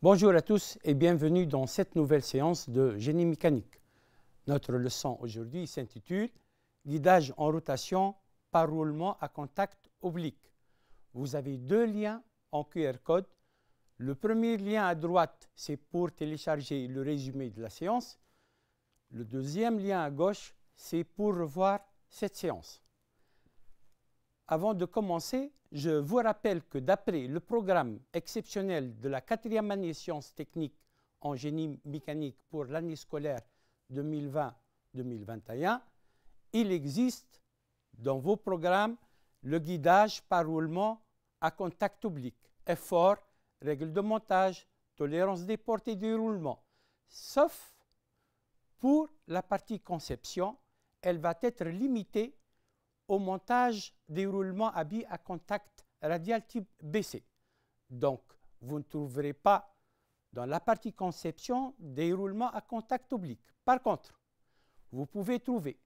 Bonjour à tous et bienvenue dans cette nouvelle séance de génie mécanique. Notre leçon aujourd'hui s'intitule « Guidage en rotation par roulement à contact oblique ». Vous avez deux liens en QR code. Le premier lien à droite, c'est pour télécharger le résumé de la séance. Le deuxième lien à gauche, c'est pour revoir cette séance. Avant de commencer, je vous rappelle que d'après le programme exceptionnel de la 4e année sciences techniques en génie mécanique pour l'année scolaire 2020-2021, il existe dans vos programmes le guidage par roulement à contact oblique, effort, règles de montage, tolérance des portées du roulement. Sauf pour la partie conception, elle va être limitée au montage des roulements à billes à contact radial type BC. Donc, vous ne trouverez pas dans la partie conception des roulements à contact oblique. Par contre, vous pouvez trouver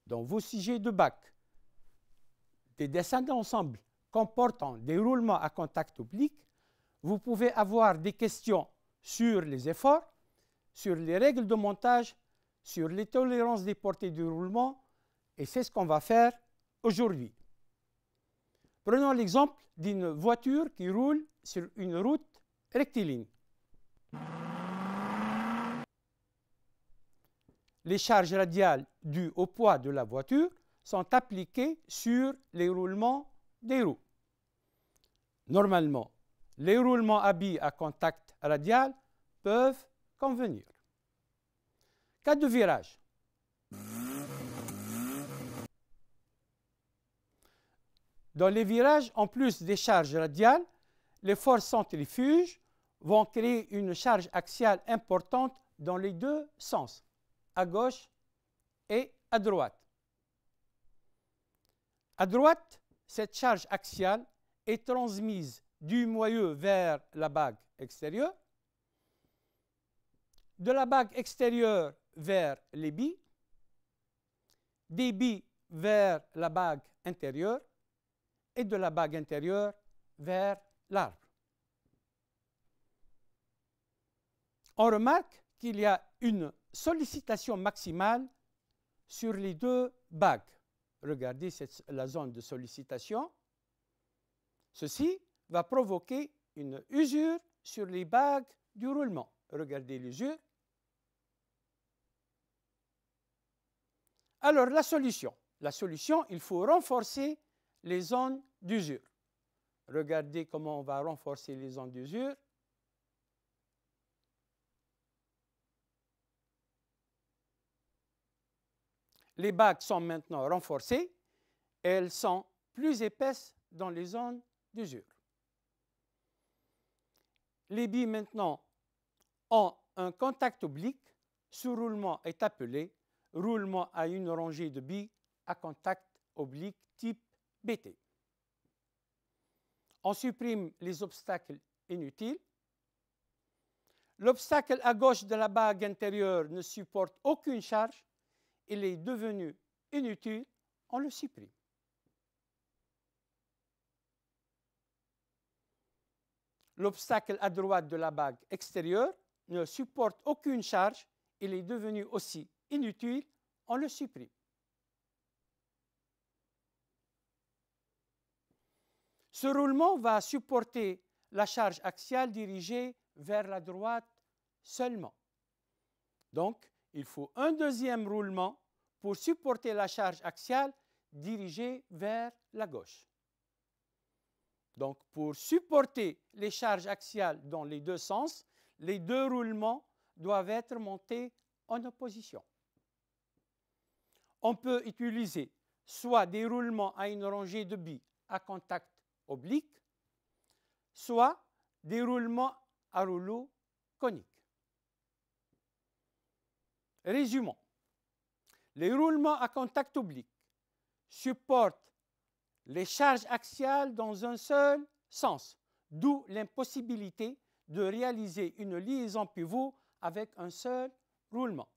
dans vos sujets de bac des dessins d'ensemble comportant des roulements à contact oblique. Vous pouvez avoir des questions sur les efforts, sur les règles de montage, sur les tolérances des portées du roulement, et c'est ce qu'on va faire aujourd'hui. Prenons l'exemple d'une voiture qui roule sur une route rectiligne. Les charges radiales dues au poids de la voiture sont appliquées sur les roulements des roues. Normalement, les roulements à billes à contact radial peuvent convenir. Cas de virage. Dans les virages, en plus des charges radiales, les forces centrifuges vont créer une charge axiale importante dans les deux sens, à gauche et à droite. À droite, cette charge axiale est transmise du moyeu vers la bague extérieure, de la bague extérieure vers les billes, des billes vers la bague intérieure, et de la bague intérieure vers l'arbre. On remarque qu'il y a une sollicitation maximale sur les deux bagues. Regardez la zone de sollicitation. Ceci va provoquer une usure sur les bagues du roulement. Regardez l'usure. Alors, la solution. La solution, il faut renforcer les zones d'usure. Regardez comment on va renforcer les zones d'usure. Les bagues sont maintenant renforcées et elles sont plus épaisses dans les zones d'usure. Les billes maintenant ont un contact oblique. Ce roulement est appelé roulement à une rangée de billes à contact oblique type BT. On supprime les obstacles inutiles. L'obstacle à gauche de la bague intérieure ne supporte aucune charge. Il est devenu inutile. On le supprime. L'obstacle à droite de la bague extérieure ne supporte aucune charge. Il est devenu aussi inutile. On le supprime. Ce roulement va supporter la charge axiale dirigée vers la droite seulement. Donc, il faut un deuxième roulement pour supporter la charge axiale dirigée vers la gauche. Donc, pour supporter les charges axiales dans les deux sens, les deux roulements doivent être montés en opposition. On peut utiliser soit des roulements à une rangée de billes à contact oblique, soit des roulements à rouleau conique. Résumons. Les roulements à contact oblique supportent les charges axiales dans un seul sens, d'où l'impossibilité de réaliser une liaison pivot avec un seul roulement.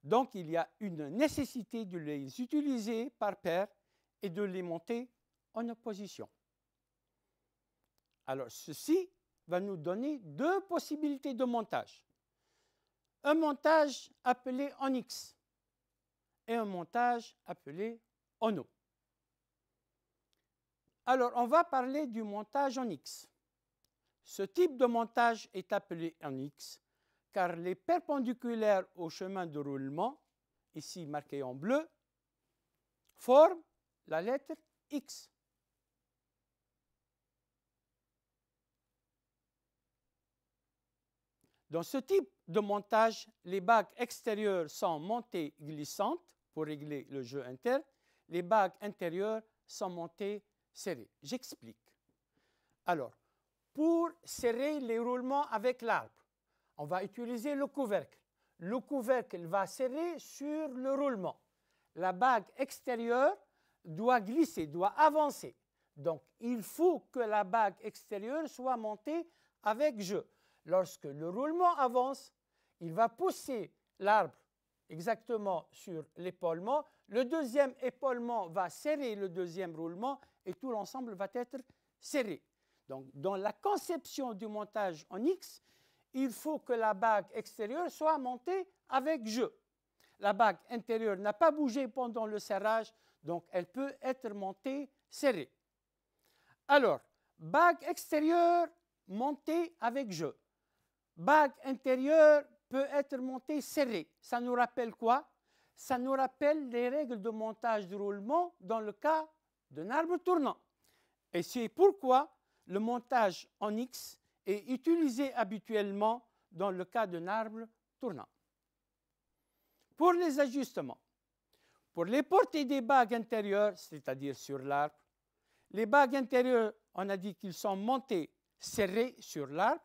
Donc, il y a une nécessité de les utiliser par paire et de les monter en opposition. Alors, ceci va nous donner deux possibilités de montage. Un montage appelé en X et un montage appelé en O. Alors, on va parler du montage en X. Ce type de montage est appelé en X car les perpendiculaires au chemin de roulement, ici marqué en bleu, forment la lettre X. Dans ce type de montage, les bagues extérieures sont montées glissantes pour régler le jeu interne. Les bagues intérieures sont montées serrées. J'explique. Alors, pour serrer les roulements avec l'arbre, on va utiliser le couvercle. Le couvercle va serrer sur le roulement. La bague extérieure doit glisser, doit avancer. Donc, il faut que la bague extérieure soit montée avec jeu. Lorsque le roulement avance, il va pousser l'arbre exactement sur l'épaulement. Le deuxième épaulement va serrer le deuxième roulement et tout l'ensemble va être serré. Donc, dans la conception du montage en X, il faut que la bague extérieure soit montée avec jeu. La bague intérieure n'a pas bougé pendant le serrage, donc elle peut être montée serrée. Alors, bague extérieure montée avec jeu. Bague intérieure peut être montée serrée. Ça nous rappelle quoi? Ça nous rappelle les règles de montage du roulement dans le cas d'un arbre tournant. Et c'est pourquoi le montage en X est utilisé habituellement dans le cas d'un arbre tournant. Pour les ajustements, pour les portées des bagues intérieures, c'est-à-dire sur l'arbre, les bagues intérieures, on a dit qu'ils sont montées serrées sur l'arbre,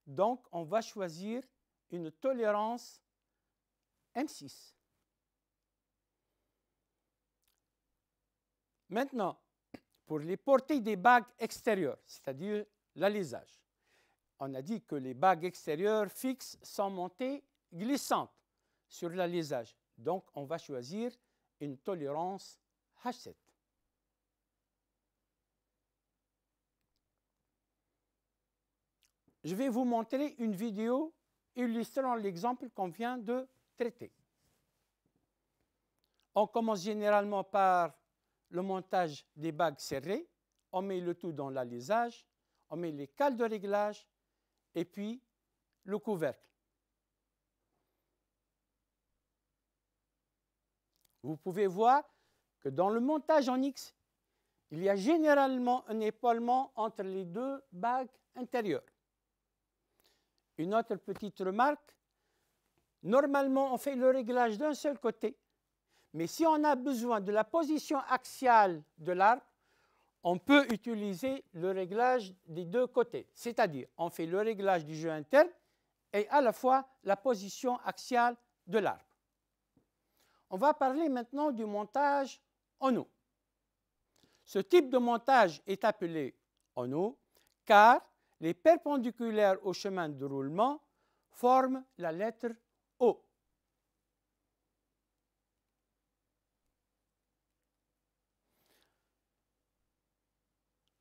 donc on va choisir une tolérance M6. Maintenant, pour les portées des bagues extérieures, c'est-à-dire l'alésage, on a dit que les bagues extérieures fixes sont montées glissantes sur l'alésage. Donc, on va choisir une tolérance H7. Je vais vous montrer une vidéo illustrant l'exemple qu'on vient de traiter. On commence généralement par le montage des bagues serrées. On met le tout dans l'alésage, on met les cales de réglage et puis le couvercle. Vous pouvez voir que dans le montage en X, il y a généralement un épaulement entre les deux bagues intérieures. Une autre petite remarque, normalement on fait le réglage d'un seul côté, mais si on a besoin de la position axiale de l'arbre, on peut utiliser le réglage des deux côtés, c'est-à-dire on fait le réglage du jeu interne et à la fois la position axiale de l'arbre. On va parler maintenant du montage en O. Ce type de montage est appelé en O car les perpendiculaires au chemin de roulement forment la lettre O.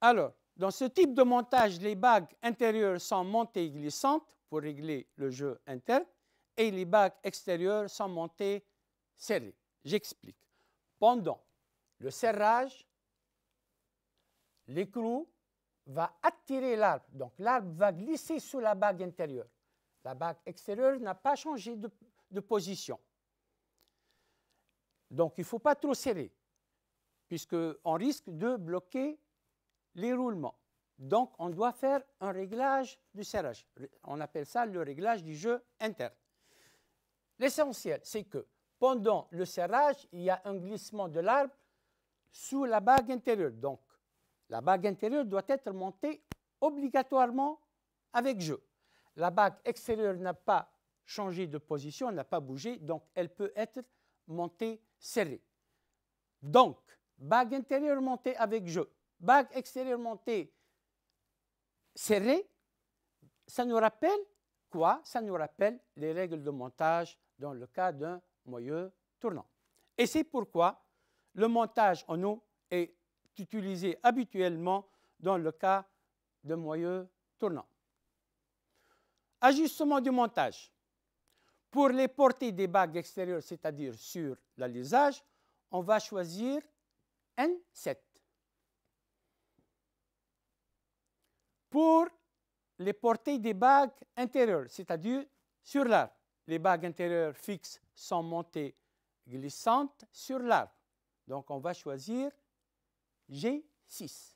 Alors, dans ce type de montage, les bagues intérieures sont montées glissantes pour régler le jeu interne et les bagues extérieures sont montées serrées. J'explique. Pendant le serrage, l'écrou va attirer l'arbre. Donc, l'arbre va glisser sous la bague intérieure. La bague extérieure n'a pas changé de position. Donc, il ne faut pas trop serrer, puisqu'on risque de bloquer les roulements. Donc, on doit faire un réglage du serrage. On appelle ça le réglage du jeu interne. L'essentiel, c'est que pendant le serrage, il y a un glissement de l'arbre sous la bague intérieure. Donc, la bague intérieure doit être montée obligatoirement avec jeu. La bague extérieure n'a pas changé de position, n'a pas bougé, donc elle peut être montée serrée. Donc, bague intérieure montée avec jeu, bague extérieure montée serrée, ça nous rappelle quoi? Ça nous rappelle les règles de montage dans le cas d'un moyeu tournant. Et c'est pourquoi le montage en O est utilisé habituellement dans le cas d'un moyeu tournant. Ajustement du montage. Pour les portées des bagues extérieures, c'est-à-dire sur l'alisage, on va choisir N7. Pour les portées des bagues intérieures, c'est-à-dire sur l'arbre, les bagues intérieures fixes sont montées glissantes sur l'arbre. Donc, on va choisir G6.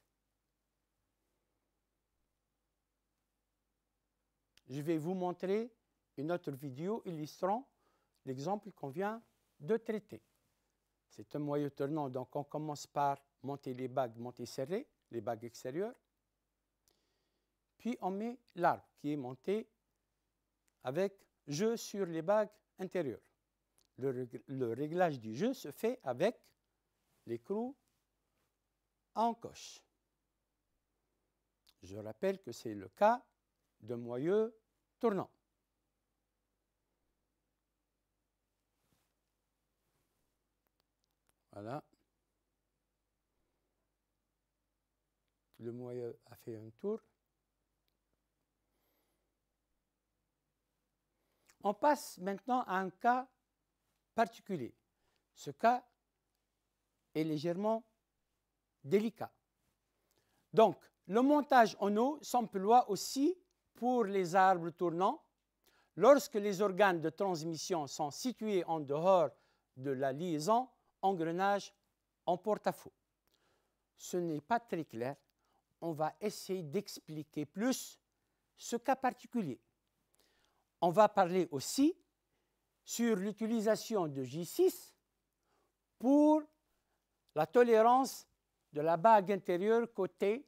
Je vais vous montrer une autre vidéo illustrant l'exemple qu'on vient de traiter. C'est un moyeu tournant, donc on commence par monter les bagues montées serrées, les bagues extérieures. Puis on met l'arbre qui est monté avec jeu sur les bagues intérieures. Le réglage du jeu se fait avec l'écrou en coche. Je rappelle que c'est le cas de moyeu tournant. Voilà. Le moyeu a fait un tour. On passe maintenant à un cas particulier. Ce cas est légèrement délicat. Donc, le montage en eau s'emploie aussi pour les arbres tournants lorsque les organes de transmission sont situés en dehors de la liaison engrenage en porte-à-faux. Ce n'est pas très clair. On va essayer d'expliquer plus ce cas particulier. On va parler aussi sur l'utilisation de J6 pour la tolérance de la bague intérieure côté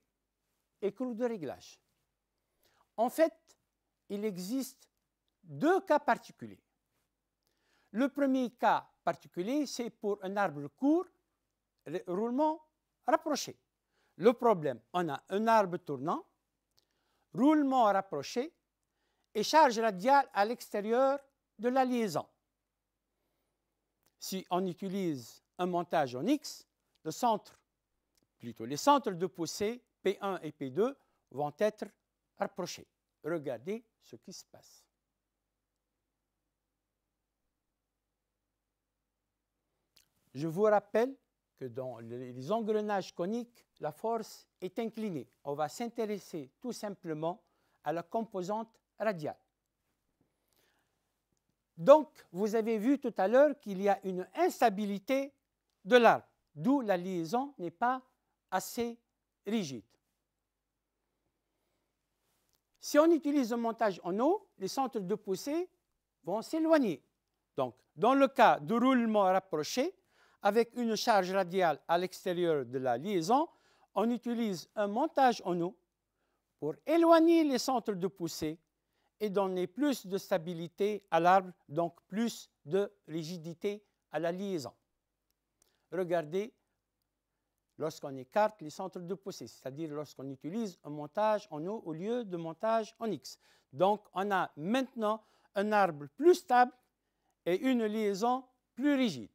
écrou de réglage. En fait, il existe deux cas particuliers. Le premier cas particulier, c'est pour un arbre court, roulement rapproché. Le problème, on a un arbre tournant, roulement rapproché et charge radiale à l'extérieur de la liaison. Si on utilise un montage en X, les centres de poussée P1 et P2 vont être rapprochés. Regardez ce qui se passe. Je vous rappelle que dans les engrenages coniques, la force est inclinée. On va s'intéresser tout simplement à la composante radiale. Donc, vous avez vu tout à l'heure qu'il y a une instabilité de l'arbre, d'où la liaison n'est pas assez rigide. Si on utilise un montage en eau, les centres de poussée vont s'éloigner. Donc, dans le cas de roulement rapproché, avec une charge radiale à l'extérieur de la liaison, on utilise un montage en eau pour éloigner les centres de poussée et donner plus de stabilité à l'arbre, donc plus de rigidité à la liaison. Regardez lorsqu'on écarte les centres de poussée, c'est-à-dire lorsqu'on utilise un montage en eau au lieu de montage en X. Donc, on a maintenant un arbre plus stable et une liaison plus rigide.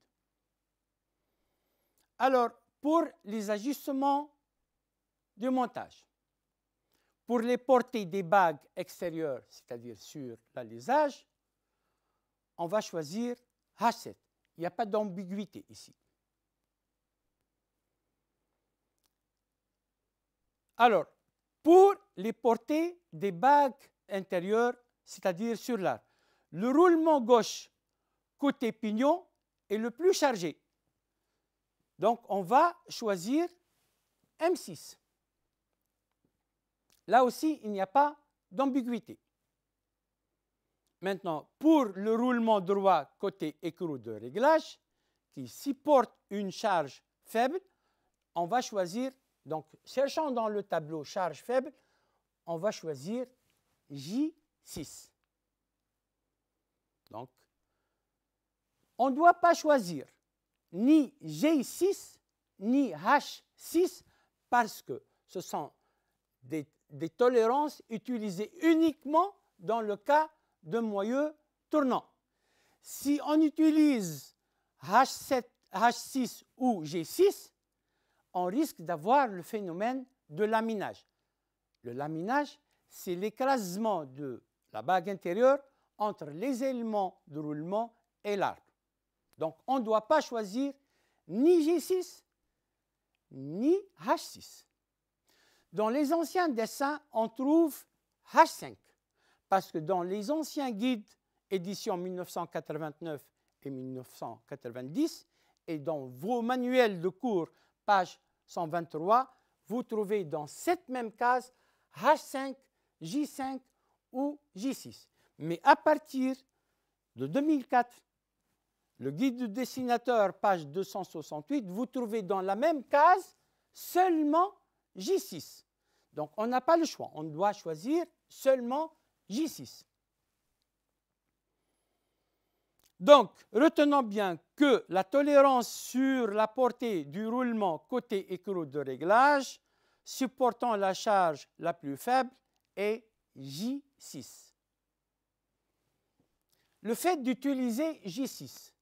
Alors, pour les ajustements du montage, pour les portées des bagues extérieures, c'est-à-dire sur l'alisage, on va choisir H7. Il n'y a pas d'ambiguïté ici. Alors, pour les portées des bagues intérieures, c'est-à-dire sur l'arbre, le roulement gauche côté pignon est le plus chargé. Donc, on va choisir M6. Là aussi, il n'y a pas d'ambiguïté. Maintenant, pour le roulement droit côté écrou de réglage, qui supporte une charge faible, on va choisir, donc cherchant dans le tableau charge faible, on va choisir J6. Donc, on ne doit pas choisir ni G6 ni H6 parce que ce sont des tolérances utilisées uniquement dans le cas de moyeu tournant. Si on utilise H7, H6 ou G6, on risque d'avoir le phénomène de laminage. Le laminage, c'est l'écrasement de la bague intérieure, entre les éléments de roulement et l'arbre. Donc, on ne doit pas choisir ni G6 ni H6. Dans les anciens dessins, on trouve H5, parce que dans les anciens guides, éditions 1989 et 1990, et dans vos manuels de cours, page 123, vous trouvez dans cette même case H5, J5 ou J6. Mais à partir de 2004, le guide du dessinateur, page 268, vous trouvez dans la même case seulement J6. Donc, on n'a pas le choix. On doit choisir seulement J6. Donc, retenons bien que la tolérance sur la portée du roulement côté écrou de réglage supportant la charge la plus faible est J6. Le fait d'utiliser J6,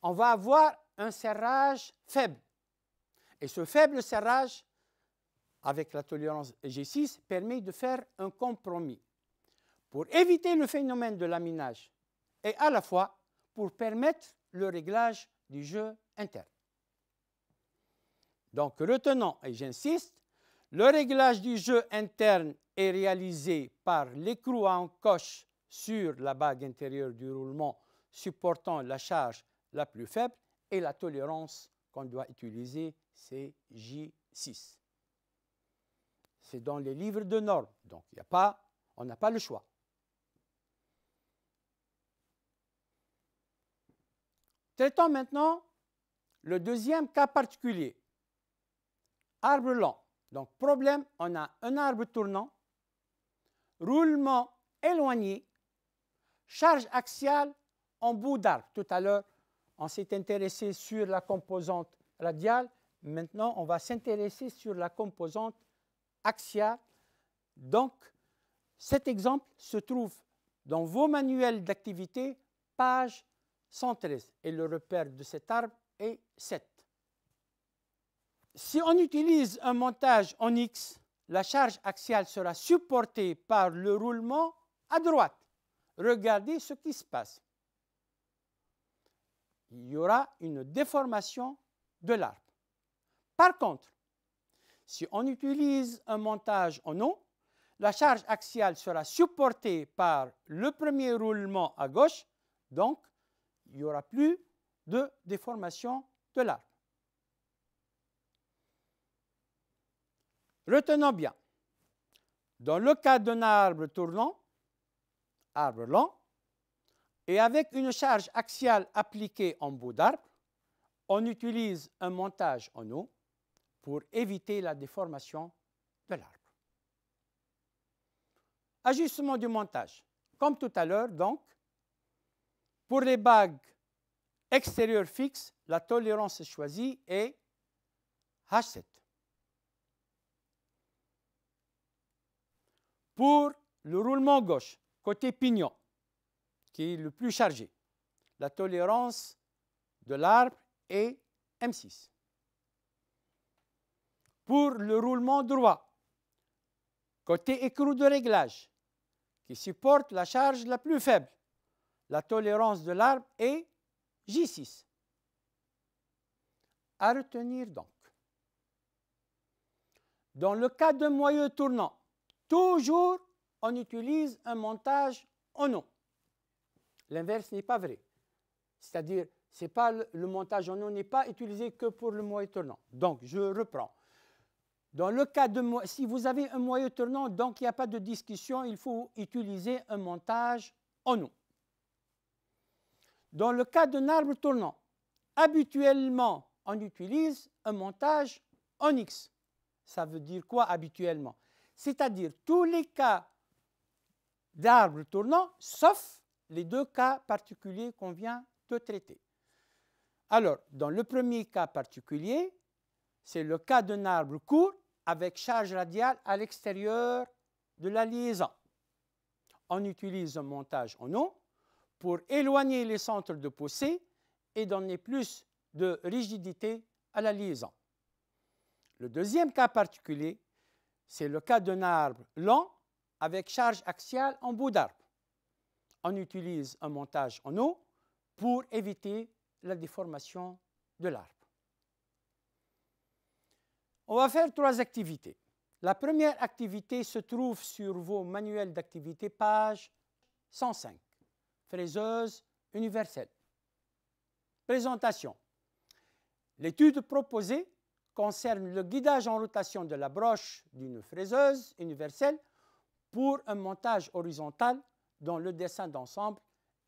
on va avoir un serrage faible. Et ce faible serrage, avec la tolérance G6, permet de faire un compromis pour éviter le phénomène de laminage et à la fois pour permettre le réglage du jeu interne. Donc, retenons, et j'insiste, le réglage du jeu interne est réalisé par l'écrou à encoche sur la bague intérieure du roulement supportant la charge la plus faible et la tolérance qu'on doit utiliser, c'est J6. C'est dans les livres de normes, donc on n'a pas le choix. Traitons maintenant le deuxième cas particulier. Arbre lent. Donc, problème, on a un arbre tournant, roulement éloigné, charge axiale en bout d'arbre. Tout à l'heure, on s'est intéressé sur la composante radiale. Maintenant, on va s'intéresser sur la composante axiale. Donc, cet exemple se trouve dans vos manuels d'activité, page 113. Et le repère de cet arbre est 7. Si on utilise un montage en X, la charge axiale sera supportée par le roulement à droite. Regardez ce qui se passe. Il y aura une déformation de l'arbre. Par contre, si on utilise un montage en O, la charge axiale sera supportée par le premier roulement à gauche, donc il n'y aura plus de déformation de l'arbre. Retenons bien, dans le cas d'un arbre tournant, arbre lent, et avec une charge axiale appliquée en bout d'arbre, on utilise un montage en O pour éviter la déformation de l'arbre. Ajustement du montage. Comme tout à l'heure, donc, pour les bagues extérieures fixes, la tolérance choisie est H7. Pour le roulement gauche, côté pignon, qui est le plus chargé, la tolérance de l'arbre est M6. Pour le roulement droit, côté écrou de réglage, qui supporte la charge la plus faible, la tolérance de l'arbre est J6. À retenir donc, dans le cas d'un moyeu tournant, toujours on utilise un montage en O. L'inverse n'est pas vrai. C'est-à-dire, le montage en O n'est pas utilisé que pour le moyeu tournant. Donc, je reprends. Dans le cas si vous avez un moyeu tournant, donc il n'y a pas de discussion, il faut utiliser un montage en O. Dans le cas d'un arbre tournant, habituellement, on utilise un montage en X. Ça veut dire quoi habituellement? C'est-à-dire tous les cas d'arbres tournants, sauf les deux cas particuliers qu'on vient de traiter. Alors, dans le premier cas particulier, c'est le cas d'un arbre court avec charge radiale à l'extérieur de la liaison. On utilise un montage en O pour éloigner les centres de poussée et donner plus de rigidité à la liaison. Le deuxième cas particulier, c'est le cas d'un arbre lent avec charge axiale en bout d'arbre. on utilise un montage en eau pour éviter la déformation de l'arbre. On va faire 3 activités. La première activité se trouve sur vos manuels d'activité, page 105, fraiseuse universelle. Présentation. L'étude proposée concerne le guidage en rotation de la broche d'une fraiseuse universelle pour un montage horizontal dont le dessin d'ensemble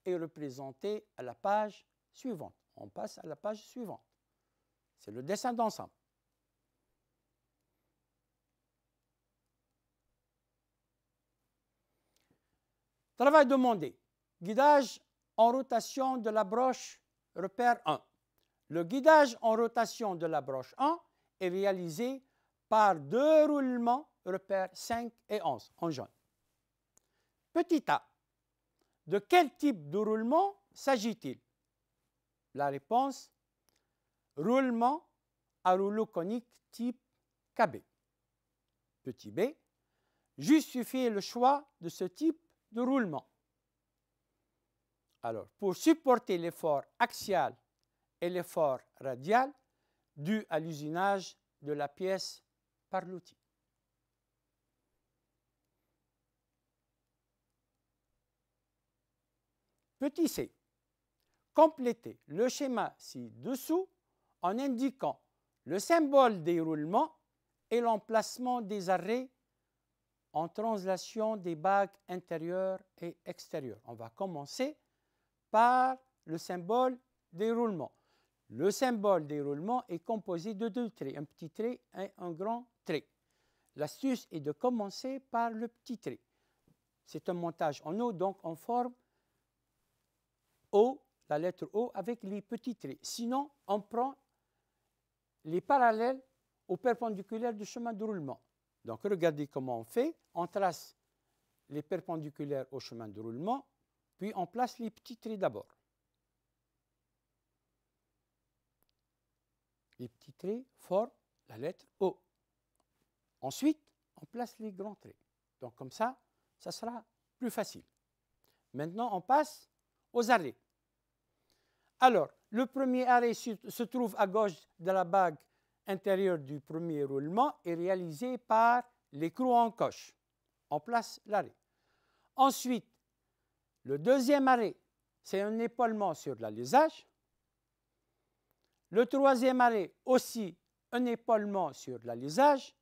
est représenté à la page suivante. On passe à la page suivante. C'est le dessin d'ensemble. Travail demandé. Guidage en rotation de la broche repère 1. Le guidage en rotation de la broche 1 est réalisé par 2 roulements repères 5 et 11 en jaune. Petit a. De quel type de roulement s'agit-il? La réponse, roulement à rouleau conique type KB. Petit b. Justifiez le choix de ce type de roulement. Alors, pour supporter l'effort axial et l'effort radial dû à l'usinage de la pièce par l'outil. Petit c. Complétez le schéma ci-dessous en indiquant le symbole des roulements et l'emplacement des arrêts en translation des bagues intérieures et extérieures. On va commencer par le symbole des roulements. Le symbole des roulements est composé de 2 traits, un petit trait et un grand trait. L'astuce est de commencer par le petit trait. C'est un montage en eau, donc on forme O, la lettre O, avec les petits traits. Sinon, on prend les parallèles aux perpendiculaires du chemin de roulement. Donc, regardez comment on fait. On trace les perpendiculaires au chemin de roulement, puis on place les petits traits d'abord. Les petits traits forment la lettre O. Ensuite, on place les grands traits. Donc, comme ça, ça sera plus facile. Maintenant, on passe aux arrêts. Alors, le premier arrêt se trouve à gauche de la bague intérieure du premier roulement et réalisé par l'écrou en coche. On place l'arrêt. Ensuite, le deuxième arrêt, c'est un épaulement sur l'alésage. Le troisième arrêt, aussi un épaulement sur l'alésage.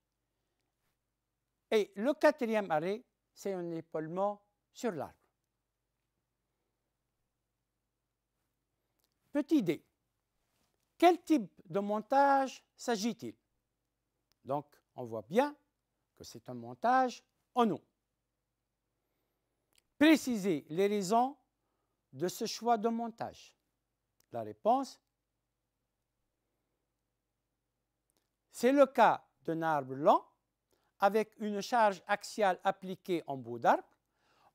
Et le quatrième arrêt, c'est un épaulement sur l'arbre. Petit d. Quel type de montage s'agit-il? Donc, on voit bien que c'est un montage en eau. Précisez les raisons de ce choix de montage. La réponse, c'est le cas d'un arbre lent avec une charge axiale appliquée en bout d'arbre.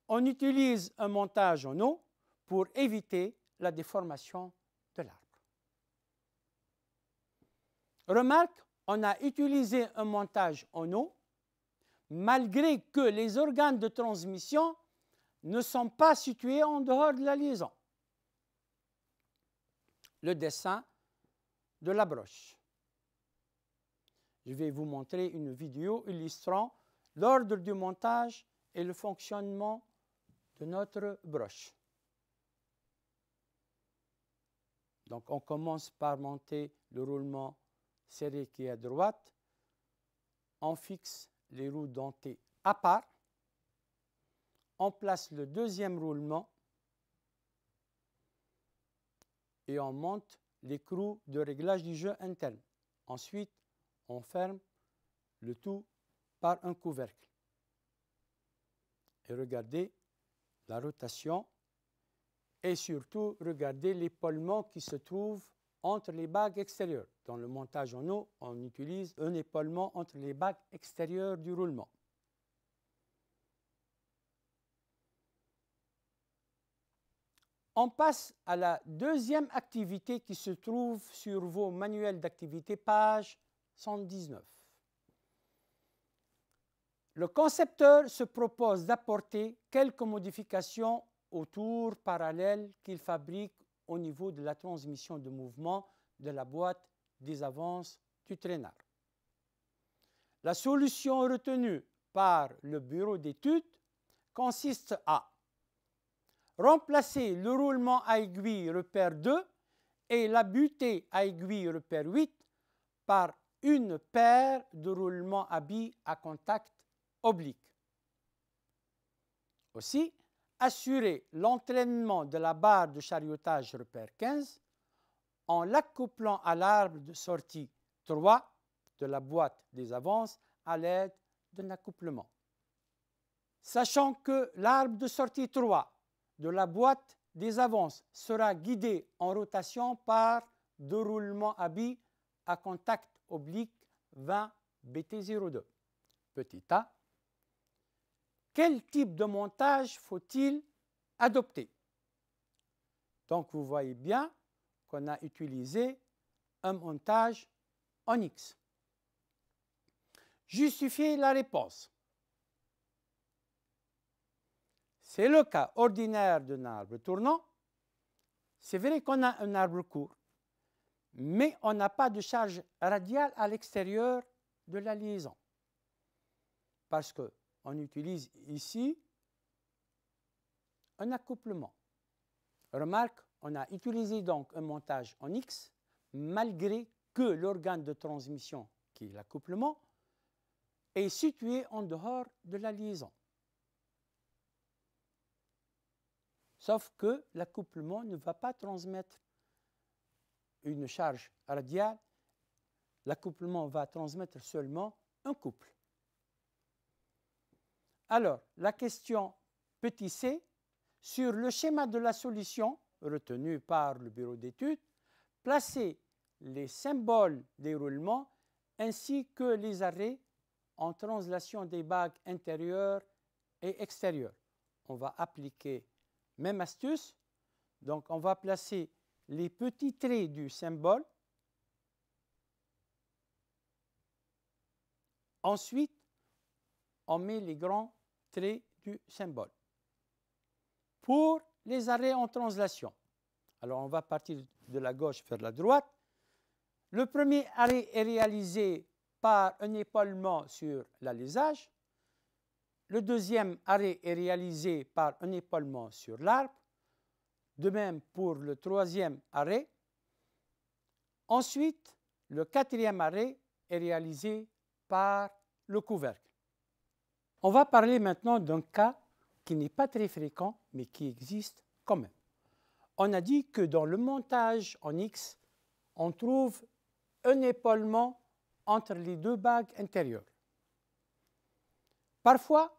On utilise un montage en eau pour éviter la déformation de l'arbre. Remarque, on a utilisé un montage en eau malgré que les organes de transmission ne sont pas situés en dehors de la liaison. Le dessin de la broche. Je vais vous montrer une vidéo illustrant l'ordre du montage et le fonctionnement de notre broche. Donc, on commence par monter le roulement serré qui est à droite. On fixe les roues dentées à part. On place le deuxième roulement et on monte l'écrou de réglage du jeu interne. Ensuite, on ferme le tout par un couvercle. Et regardez la rotation et surtout regardez l'épaulement qui se trouve entre les bagues extérieures. Dans le montage en eau, on utilise un épaulement entre les bagues extérieures du roulement. On passe à la deuxième activité qui se trouve sur vos manuels d'activité, page 119. Le concepteur se propose d'apporter quelques modifications aux tours parallèles qu'il fabrique au niveau de la transmission de mouvement de la boîte des avances du traînard. La solution retenue par le bureau d'études consiste à remplacer le roulement à aiguille repère 2 et la butée à aiguille repère 8 par une paire de roulements à billes à contact oblique. Aussi, assurer l'entraînement de la barre de chariotage repère 15 en l'accouplant à l'arbre de sortie 3 de la boîte des avances à l'aide d'un accouplement. Sachant que l'arbre de sortie 3 de la boîte des avances sera guidé en rotation par deux roulements à billes à contact oblique 20 BT02. Petit a. Quel type de montage faut-il adopter? Donc, vous voyez bien qu'on a utilisé un montage en X. Justifier la réponse. C'est le cas ordinaire d'un arbre tournant. C'est vrai qu'on a un arbre court, mais on n'a pas de charge radiale à l'extérieur de la liaison. Parce qu'on utilise ici un accouplement. Remarque, on a utilisé donc un montage en X, malgré que l'organe de transmission, qui est l'accouplement, est situé en dehors de la liaison. Sauf que l'accouplement ne va pas transmettre une charge radiale, l'accouplement va transmettre seulement un couple. Alors, la question petit c, sur le schéma de la solution retenu par le bureau d'études, placez les symboles des roulements ainsi que les arrêts en translation des bagues intérieures et extérieures. On va appliquer même astuce. Donc, on va placer les petits traits du symbole. Ensuite, on met les grands traits du symbole. Pour les arrêts en translation, alors on va partir de la gauche vers la droite. Le premier arrêt est réalisé par un épaulement sur l'alésage. Le deuxième arrêt est réalisé par un épaulement sur l'arbre. De même pour le troisième arrêt. Ensuite, le quatrième arrêt est réalisé par le couvercle. On va parler maintenant d'un cas qui n'est pas très fréquent, mais qui existe quand même. On a dit que dans le montage en X, on trouve un épaulement entre les deux bagues intérieures. Parfois,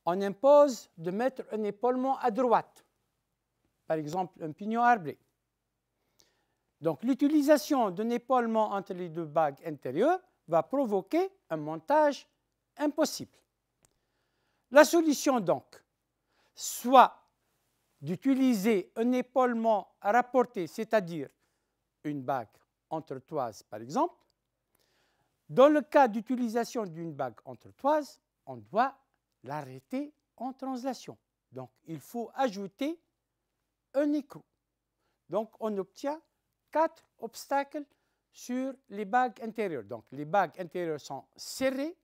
on impose de mettre un épaulement à droite, par exemple un pignon arbré. Donc, l'utilisation d'un épaulement entre les deux bagues intérieures va provoquer un montage impossible. La solution donc, soit d'utiliser un épaulement rapporté, c'est-à-dire une bague entretoise par exemple. Dans le cas d'utilisation d'une bague entretoise, on doit l'arrêter en translation. Donc, il faut ajouter un écrou. Donc, on obtient 4 obstacles sur les bagues intérieures. Donc, les bagues intérieures sont serrées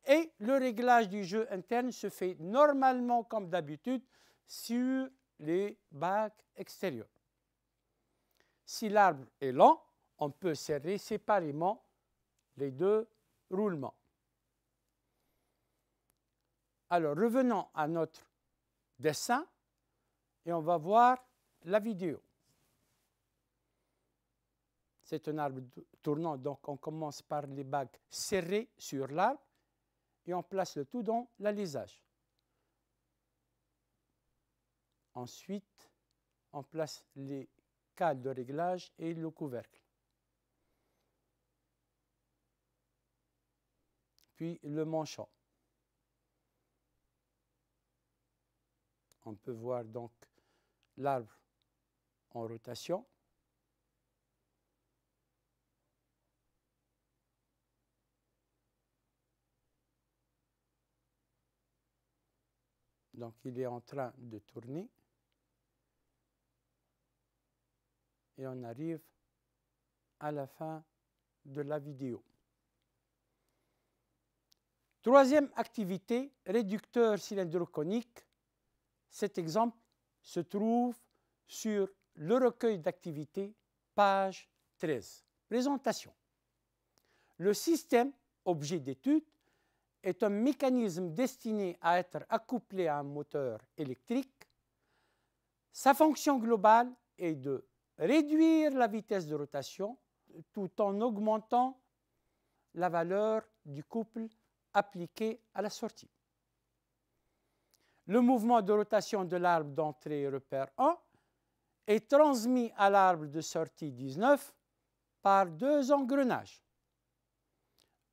et le réglage du jeu interne se fait normalement comme d'habitude sur les bagues extérieures. Si l'arbre est lent, on peut serrer séparément les deux roulements. Alors, revenons à notre dessin et on va voir la vidéo. C'est un arbre tournant, donc on commence par les bagues serrées sur l'arbre et on place le tout dans l'alésage. Ensuite, on place les cales de réglage et le couvercle. Puis le manchon. On peut voir donc l'arbre en rotation. Donc, il est en train de tourner. Et on arrive à la fin de la vidéo. Troisième activité, réducteur cylindro-conique. Cet exemple se trouve sur le recueil d'activités, page 13. Présentation. Le système, objet d'étude, est un mécanisme destiné à être accouplé à un moteur électrique. Sa fonction globale est de réduire la vitesse de rotation tout en augmentant la valeur du couple appliqué à la sortie. Le mouvement de rotation de l'arbre d'entrée repère 1 est transmis à l'arbre de sortie 19 par deux engrenages.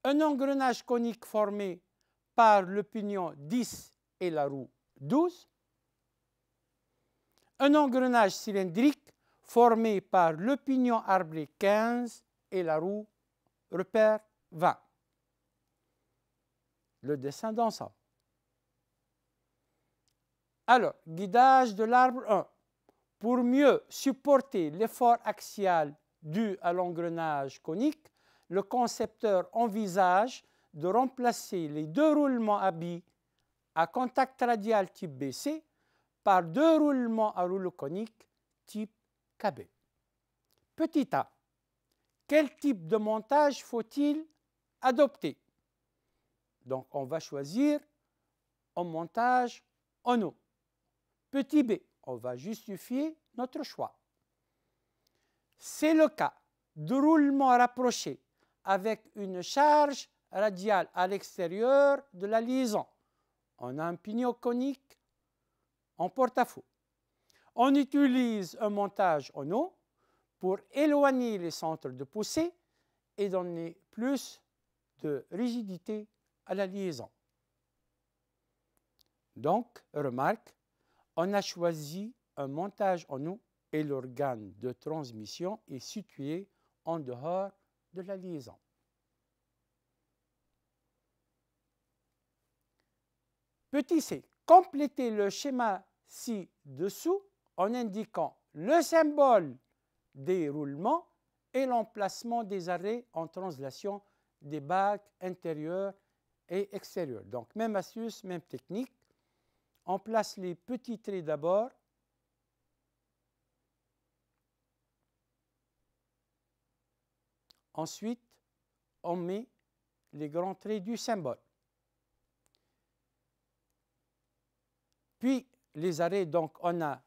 Un engrenage conique formé par le pignon 10 et la roue 12. Un engrenage cylindrique formé par le pignon arbré 15 et la roue repère 20. Le dessin d'ensemble. Alors, guidage de l'arbre 1. Pour mieux supporter l'effort axial dû à l'engrenage conique, le concepteur envisage de remplacer les deux roulements à billes à contact radial type BC par deux roulements à rouleau conique type KB. Petit a. Quel type de montage faut-il adopter? Donc, on va choisir un montage en eau. Petit b, on va justifier notre choix. C'est le cas de roulement rapproché avec une charge radiale à l'extérieur de la liaison. On a un pignon conique en porte-à-faux. On utilise un montage en eau pour éloigner les centres de poussée et donner plus de rigidité à la liaison. Donc, remarque, on a choisi un montage en eau et l'organe de transmission est situé en dehors de la liaison. Petit c, complétez le schéma ci-dessous en indiquant le symbole des roulements et l'emplacement des arrêts en translation des bagues intérieures et extérieures. Donc, même astuce, même technique. On place les petits traits d'abord. Ensuite, on met les grands traits du symbole. Puis, les arrêts, donc on a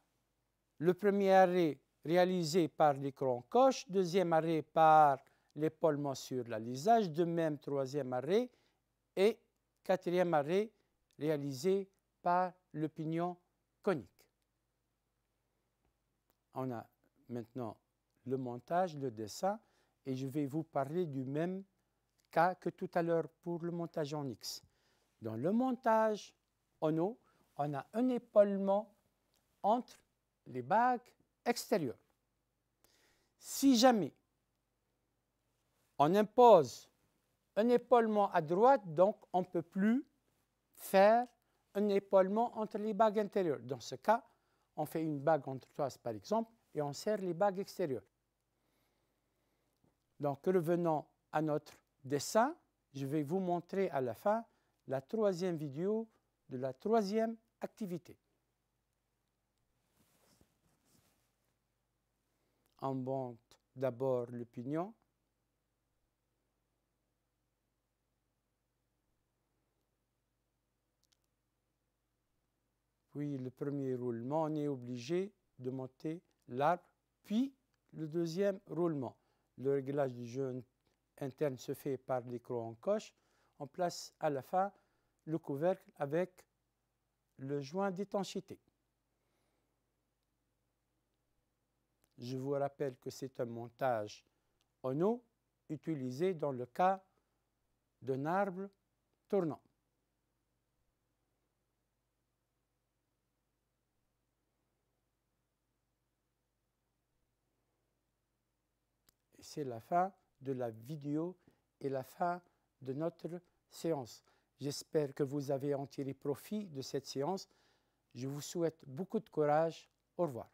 le premier arrêt réalisé par l'écran coche, deuxième arrêt par l'épaulement sur l'alisage, de même troisième arrêt et quatrième arrêt réalisé par le pignon conique. On a maintenant le montage, le dessin, et je vais vous parler du même cas que tout à l'heure pour le montage en X. Dans le montage en eau, on a un épaulement entre les bagues extérieures. Si jamais on impose un épaulement à droite, donc on ne peut plus faire un épaulement entre les bagues intérieures. Dans ce cas, on fait une bague entretoise par exemple et on serre les bagues extérieures. Donc revenons à notre dessin. Je vais vous montrer à la fin la troisième vidéo de la troisième activité. On monte d'abord le pignon. Puis le premier roulement, on est obligé de monter l'arbre, puis le deuxième roulement. Le réglage du jeu interne se fait par l'écran en coche. On place à la fin le couvercle avec le joint d'étanchéité. Je vous rappelle que c'est un montage en eau utilisé dans le cas d'un arbre tournant. C'est la fin de la vidéo et la fin de notre séance. J'espère que vous avez en tiré profit de cette séance. Je vous souhaite beaucoup de courage. Au revoir.